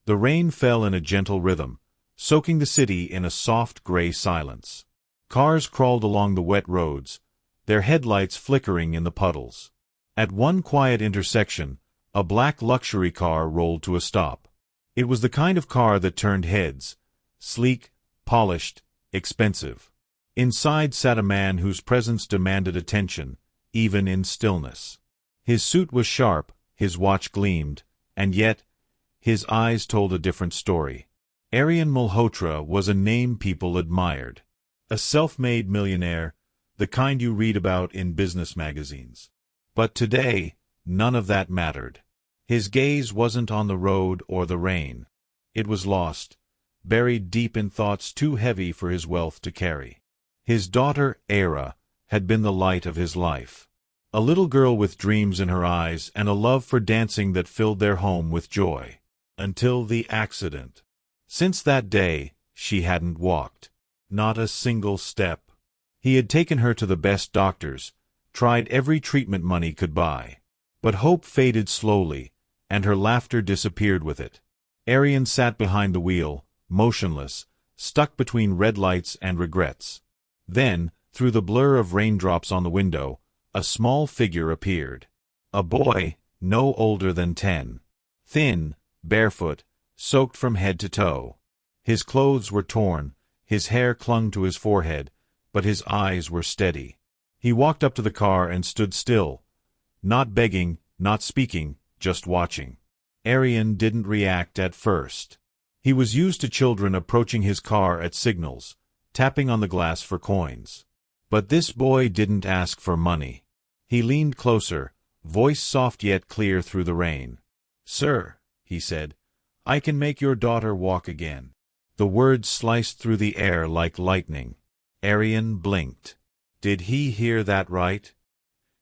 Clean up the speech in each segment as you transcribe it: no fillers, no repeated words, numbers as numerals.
The rain fell in a gentle rhythm, soaking the city in a soft gray silence. Cars crawled along the wet roads, their headlights flickering in the puddles. At one quiet intersection, a black luxury car rolled to a stop. It was the kind of car that turned heads, sleek, polished, expensive. Inside sat a man whose presence demanded attention, even in stillness. His suit was sharp, his watch gleamed, and yet, his eyes told a different story. Aryan Malhotra was a name people admired. A self-made millionaire, the kind you read about in business magazines. But today, none of that mattered. His gaze wasn't on the road or the rain. It was lost, buried deep in thoughts too heavy for his wealth to carry. His daughter, Era, had been the light of his life. A little girl with dreams in her eyes and a love for dancing that filled their home with joy. Until the accident. Since that day, she hadn't walked. Not a single step. He had taken her to the best doctors, tried every treatment money could buy. But hope faded slowly, and her laughter disappeared with it. Aryan sat behind the wheel, motionless, stuck between red lights and regrets. Then, through the blur of raindrops on the window, a small figure appeared. A boy, no older than 10. Thin, barefoot, soaked from head to toe. His clothes were torn, his hair clung to his forehead, but his eyes were steady. He walked up to the car and stood still, not begging, not speaking, just watching. Aryan didn't react at first. He was used to children approaching his car at signals, tapping on the glass for coins. But this boy didn't ask for money. He leaned closer, voice soft yet clear through the rain. "Sir," he said, "I can make your daughter walk again." The words sliced through the air like lightning. Aryan blinked. Did he hear that right?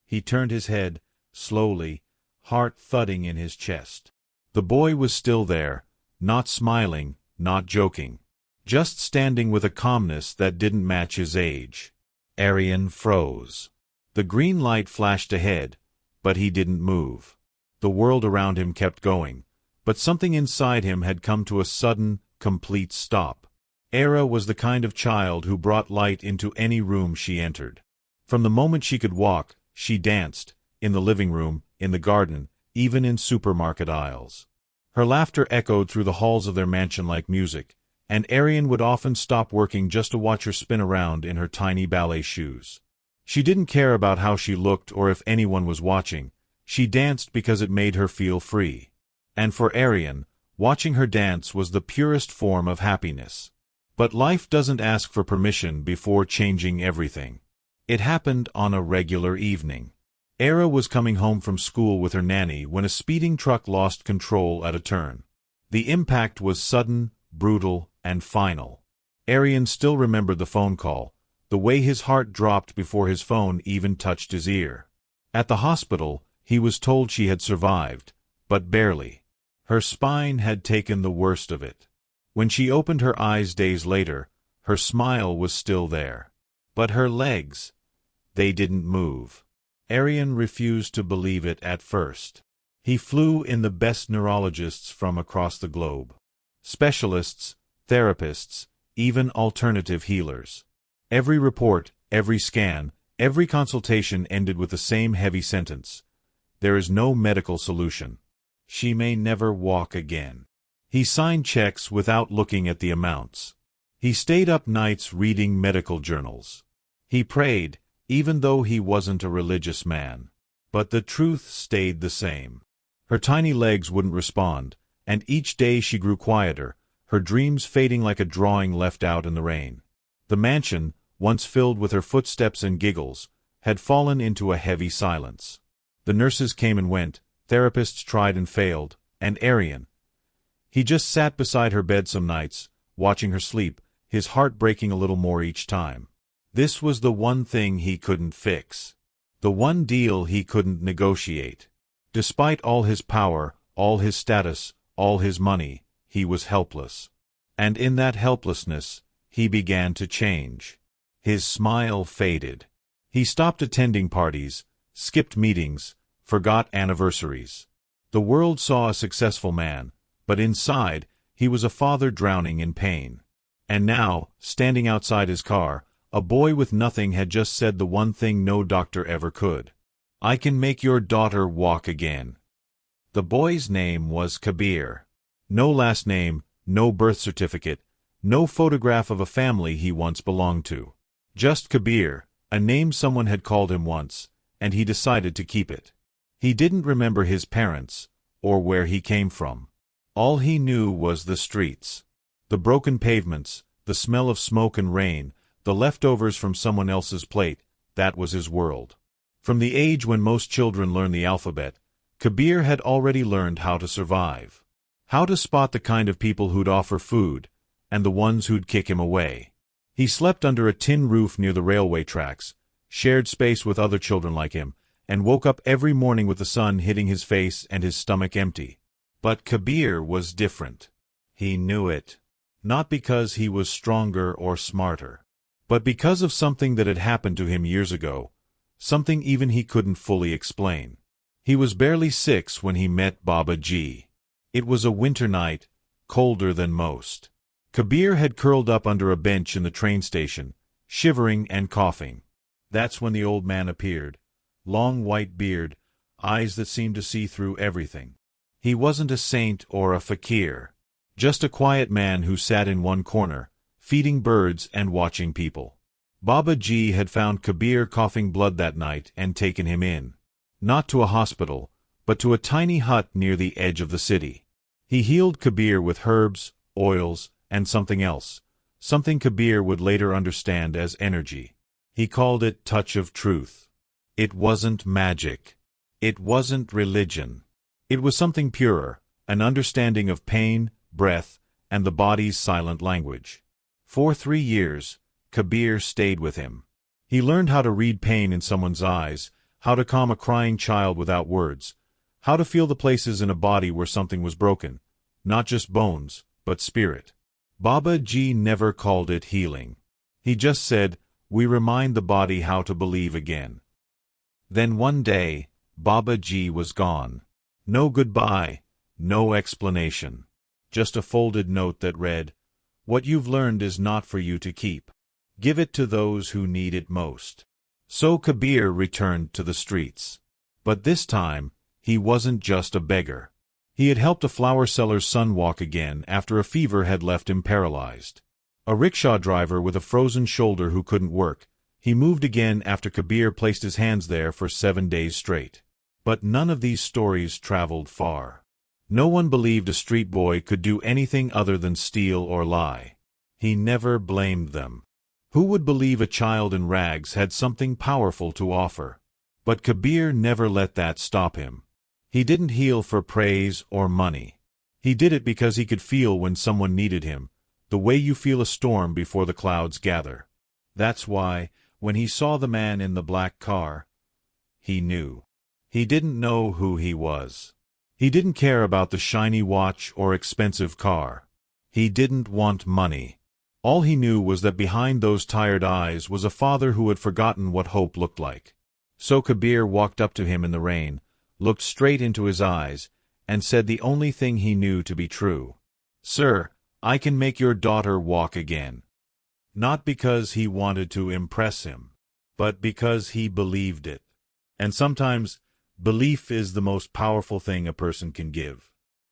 He turned his head, slowly, heart thudding in his chest. The boy was still there, not smiling, not joking. Just standing with a calmness that didn't match his age. Aryan froze. The green light flashed ahead, but he didn't move. The world around him kept going, but something inside him had come to a sudden, complete stop. Era was the kind of child who brought light into any room she entered. From the moment she could walk, she danced, in the living room, in the garden, even in supermarket aisles. Her laughter echoed through the halls of their mansion like music, and Aryan would often stop working just to watch her spin around in her tiny ballet shoes. She didn't care about how she looked or if anyone was watching. She danced because it made her feel free. And for Aryan, watching her dance was the purest form of happiness. But life doesn't ask for permission before changing everything. It happened on a regular evening. Era was coming home from school with her nanny when a speeding truck lost control at a turn. The impact was sudden, brutal, and final. Aryan still remembered the phone call, the way his heart dropped before his phone even touched his ear. At the hospital, he was told she had survived, but barely. Her spine had taken the worst of it. When she opened her eyes days later, her smile was still there. But her legs, they didn't move. Aryan refused to believe it at first. He flew in the best neurologists from across the globe. Specialists, therapists, even alternative healers. Every report, every scan, every consultation ended with the same heavy sentence. There is no medical solution. She may never walk again. He signed checks without looking at the amounts. He stayed up nights reading medical journals. He prayed, even though he wasn't a religious man. But the truth stayed the same. Her tiny legs wouldn't respond, and each day she grew quieter, her dreams fading like a drawing left out in the rain. The mansion, once filled with her footsteps and giggles, had fallen into a heavy silence. The nurses came and went, therapists tried and failed, and Aryan. He just sat beside her bed some nights, watching her sleep, his heart breaking a little more each time. This was the one thing he couldn't fix. The one deal he couldn't negotiate. Despite all his power, all his status, all his money, he was helpless. And in that helplessness, he began to change. His smile faded. He stopped attending parties, skipped meetings, forgot anniversaries. The world saw a successful man, but inside, he was a father drowning in pain. And now, standing outside his car, a boy with nothing had just said the one thing no doctor ever could. "I can make your daughter walk again." The boy's name was Kabir. No last name, no birth certificate, no photograph of a family he once belonged to. Just Kabir, a name someone had called him once, and he decided to keep it. He didn't remember his parents, or where he came from. All he knew was the streets. The broken pavements, the smell of smoke and rain, the leftovers from someone else's plate, that was his world. From the age when most children learn the alphabet, Kabir had already learned how to survive. How to spot the kind of people who'd offer food, and the ones who'd kick him away. He slept under a tin roof near the railway tracks, shared space with other children like him, and woke up every morning with the sun hitting his face and his stomach empty. But Kabir was different. He knew it. Not because he was stronger or smarter, but because of something that had happened to him years ago, something even he couldn't fully explain. He was barely 6 when he met Baba Ji. It was a winter night, colder than most. Kabir had curled up under a bench in the train station, shivering and coughing. That's when the old man appeared. Long white beard, eyes that seemed to see through everything. He wasn't a saint or a fakir. Just a quiet man who sat in one corner, feeding birds and watching people. Baba Ji had found Kabir coughing blood that night and taken him in. Not to a hospital, but to a tiny hut near the edge of the city. He healed Kabir with herbs, oils, and something else, something Kabir would later understand as energy. He called it touch of truth. It wasn't magic. It wasn't religion. It was something purer, an understanding of pain, breath, and the body's silent language. For 3 years, Kabir stayed with him. He learned how to read pain in someone's eyes, how to calm a crying child without words, how to feel the places in a body where something was broken, not just bones, but spirit. Baba Ji never called it healing. He just said, "We remind the body how to believe again." Then one day, Baba Ji was gone. No goodbye, no explanation. Just a folded note that read, "What you've learned is not for you to keep. Give it to those who need it most." So Kabir returned to the streets. But this time, he wasn't just a beggar. He had helped a flower seller's son walk again after a fever had left him paralyzed. A rickshaw driver with a frozen shoulder who couldn't work, he moved again after Kabir placed his hands there for 7 days straight. But none of these stories traveled far. No one believed a street boy could do anything other than steal or lie. He never blamed them. Who would believe a child in rags had something powerful to offer? But Kabir never let that stop him. He didn't heal for praise or money. He did it because he could feel when someone needed him, the way you feel a storm before the clouds gather. That's why, when he saw the man in the black car, he knew. He didn't know who he was. He didn't care about the shiny watch or expensive car. He didn't want money. All he knew was that behind those tired eyes was a father who had forgotten what hope looked like. So Kabir walked up to him in the rain, looked straight into his eyes, and said the only thing he knew to be true. "Sir, I can make your daughter walk again." Not because he wanted to impress him, but because he believed it. And sometimes, belief is the most powerful thing a person can give.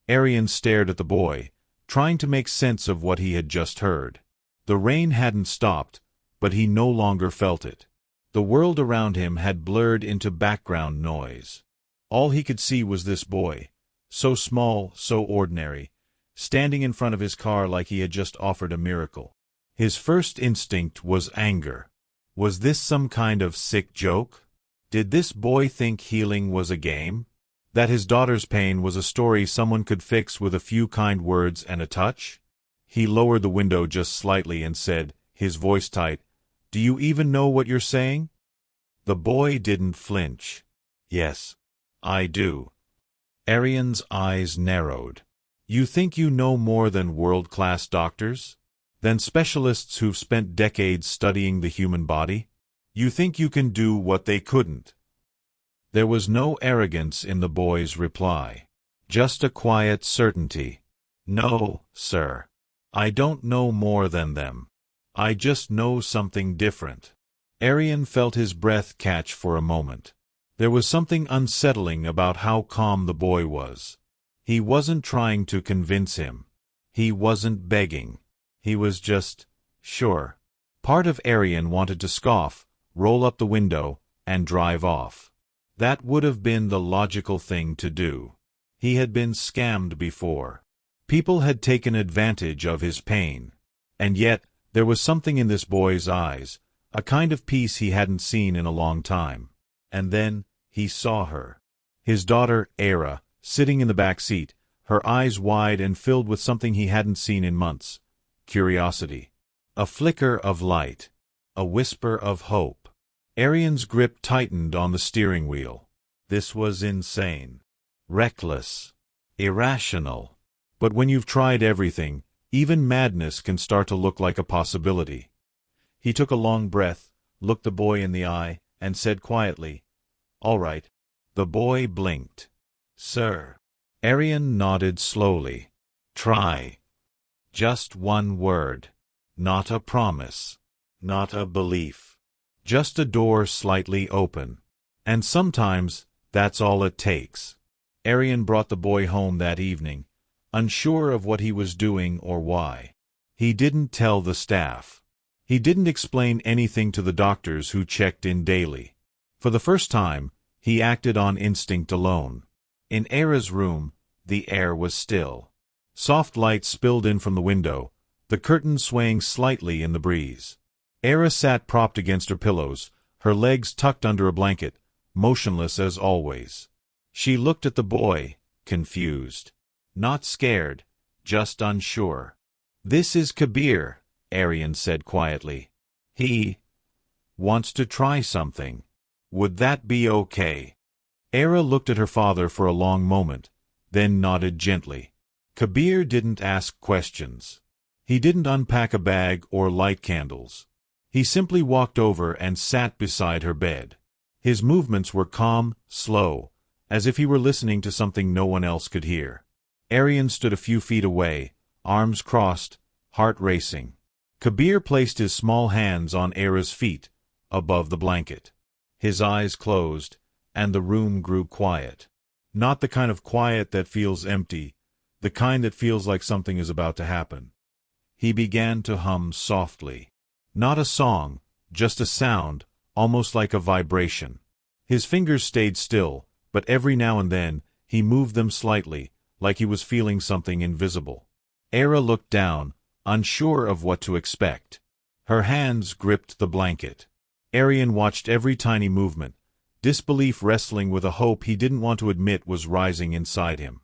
Aryan stared at the boy, trying to make sense of what he had just heard. The rain hadn't stopped, but he no longer felt it. The world around him had blurred into background noise. All he could see was this boy, so small, so ordinary, standing in front of his car like he had just offered a miracle. His first instinct was anger. Was this some kind of sick joke? Did this boy think healing was a game? That his daughter's pain was a story someone could fix with a few kind words and a touch? He lowered the window just slightly and said, his voice tight, "Do you even know what you're saying?" The boy didn't flinch. "Yes, I do." Aryan's eyes narrowed. "You think you know more than world-class doctors? Than specialists who've spent decades studying the human body? You think you can do what they couldn't?" There was no arrogance in the boy's reply. Just a quiet certainty. No, sir. I don't know more than them. I just know something different. Arian felt his breath catch for a moment. There was something unsettling about how calm the boy was. He wasn't trying to convince him. He wasn't begging. He was just sure. Part of Arian wanted to scoff, roll up the window, and drive off. That would have been the logical thing to do. He had been scammed before. People had taken advantage of his pain. And yet, there was something in this boy's eyes, a kind of peace he hadn't seen in a long time. And then, he saw her. His daughter, Era, sitting in the back seat, her eyes wide and filled with something he hadn't seen in months. Curiosity. A flicker of light. A whisper of hope. Arian's grip tightened on the steering wheel. This was insane. Reckless. Irrational. But when you've tried everything, even madness can start to look like a possibility. He took a long breath, looked the boy in the eye, and said quietly, "All right." The boy blinked. "Sir." Arian nodded slowly. "Try. Just one word. Not a promise. Not a belief. Just a door slightly open. And sometimes, that's all it takes." Arian brought the boy home that evening, unsure of what he was doing or why. He didn't tell the staff. He didn't explain anything to the doctors who checked in daily. For the first time, he acted on instinct alone. In Era's room, the air was still. Soft light spilled in from the window, the curtain swaying slightly in the breeze. Era sat propped against her pillows, her legs tucked under a blanket, motionless as always. She looked at the boy, confused. Not scared, just unsure. "This is Kabir," Arian said quietly. "He wants to try something. Would that be okay?" Era looked at her father for a long moment, then nodded gently. Kabir didn't ask questions. He didn't unpack a bag or light candles. He simply walked over and sat beside her bed. His movements were calm, slow, as if he were listening to something no one else could hear. Arian stood a few feet away, arms crossed, heart racing. Kabir placed his small hands on Era's feet, above the blanket. His eyes closed, and the room grew quiet. Not the kind of quiet that feels empty, the kind that feels like something is about to happen. He began to hum softly. Not a song, just a sound, almost like a vibration. His fingers stayed still, but every now and then, he moved them slightly, like he was feeling something invisible. Era looked down, unsure of what to expect. Her hands gripped the blanket. Arian watched every tiny movement, disbelief wrestling with a hope he didn't want to admit was rising inside him.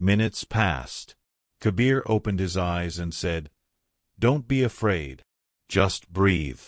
Minutes passed. Kabir opened his eyes and said, "Don't be afraid. Just breathe."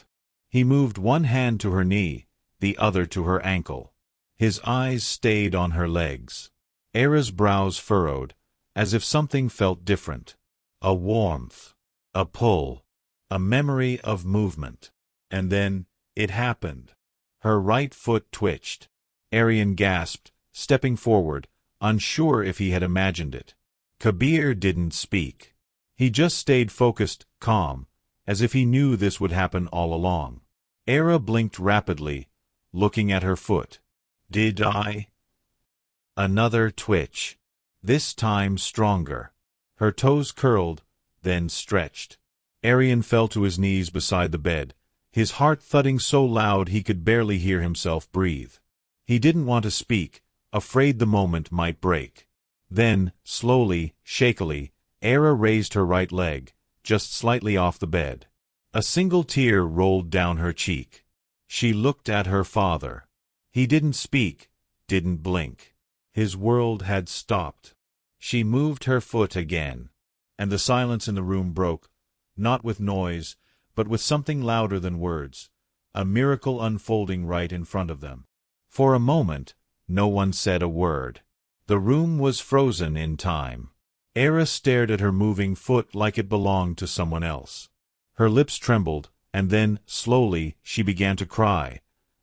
He moved one hand to her knee, the other to her ankle. His eyes stayed on her legs. Era's brows furrowed, as if something felt different. A warmth. A pull. A memory of movement. And then, it happened. Her right foot twitched. Arian gasped, stepping forward, unsure if he had imagined it. Kabir didn't speak. He just stayed focused, calm, as if he knew this would happen all along. Era blinked rapidly, looking at her foot. "Did I?" Another twitch. This time stronger. Her toes curled, then stretched. Arian fell to his knees beside the bed, his heart thudding so loud he could barely hear himself breathe. He didn't want to speak, afraid the moment might break. Then, slowly, shakily, Era raised her right leg, just slightly off the bed. A single tear rolled down her cheek. She looked at her father. He didn't speak, didn't blink. His world had stopped. She moved her foot again, and the silence in the room broke, not with noise, but with something louder than words, a miracle unfolding right in front of them. For a moment, no one said a word. The room was frozen in time. Era stared at her moving foot like it belonged to someone else. Her lips trembled, and then, slowly, she began to cry,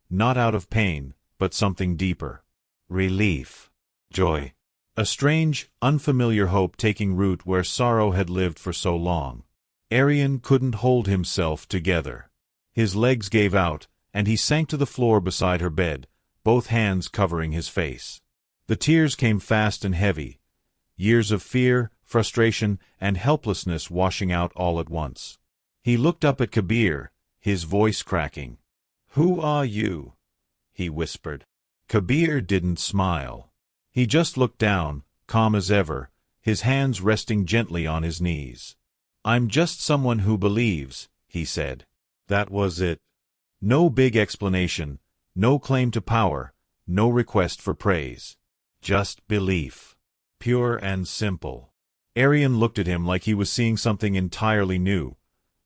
not out of pain, but something deeper. Relief. Joy. A strange, unfamiliar hope taking root where sorrow had lived for so long. Arian couldn't hold himself together. His legs gave out, and he sank to the floor beside her bed, both hands covering his face. The tears came fast and heavy, years of fear, frustration, and helplessness washing out all at once. He looked up at Kabir, his voice cracking. "Who are you?" he whispered. Kabir didn't smile. He just looked down, calm as ever, his hands resting gently on his knees. "I'm just someone who believes," he said. That was it. No big explanation, no claim to power, no request for praise. Just belief. Pure and simple. Arian looked at him like he was seeing something entirely new.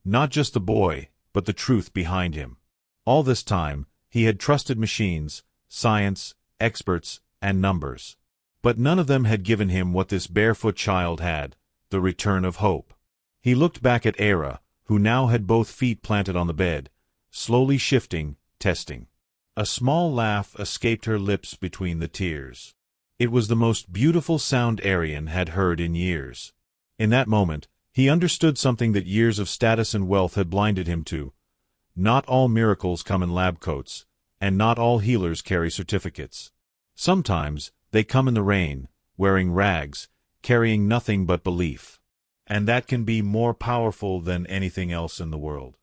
Not just the boy, but the truth behind him. All this time, he had trusted machines, science, experts, and numbers. But none of them had given him what this barefoot child had, the return of hope. He looked back at Era, who now had both feet planted on the bed, slowly shifting, testing. A small laugh escaped her lips between the tears. It was the most beautiful sound Arian had heard in years. In that moment, he understood something that years of status and wealth had blinded him to. Not all miracles come in lab coats, and not all healers carry certificates. Sometimes, they come in the rain, wearing rags, carrying nothing but belief. And that can be more powerful than anything else in the world.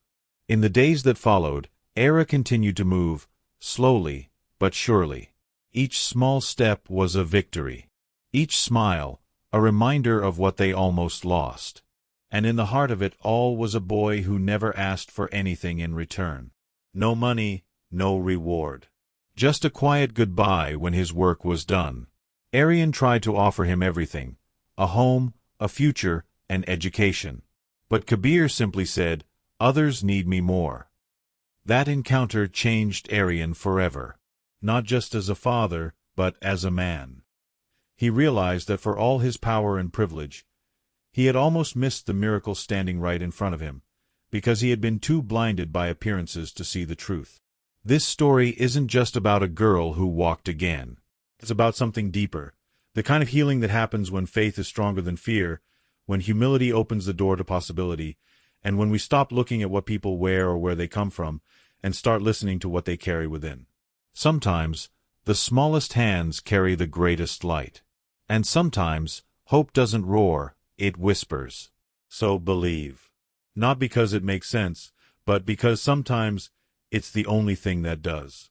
In the days that followed, Era continued to move, slowly, but surely. Each small step was a victory. Each smile, a reminder of what they almost lost. And in the heart of it all was a boy who never asked for anything in return. No money, no reward. Just a quiet goodbye when his work was done. Arian tried to offer him everything: a home, a future, and education. But Kabir simply said, "Others need me more." That encounter changed Arian forever. Not just as a father, but as a man. He realized that for all his power and privilege, he had almost missed the miracle standing right in front of him, because he had been too blinded by appearances to see the truth. This story isn't just about a girl who walked again. It's about something deeper, the kind of healing that happens when faith is stronger than fear, when humility opens the door to possibility, and when we stop looking at what people wear or where they come from, and start listening to what they carry within. Sometimes, the smallest hands carry the greatest light. And sometimes, hope doesn't roar, it whispers. So believe. Not because it makes sense, but because sometimes it's the only thing that does.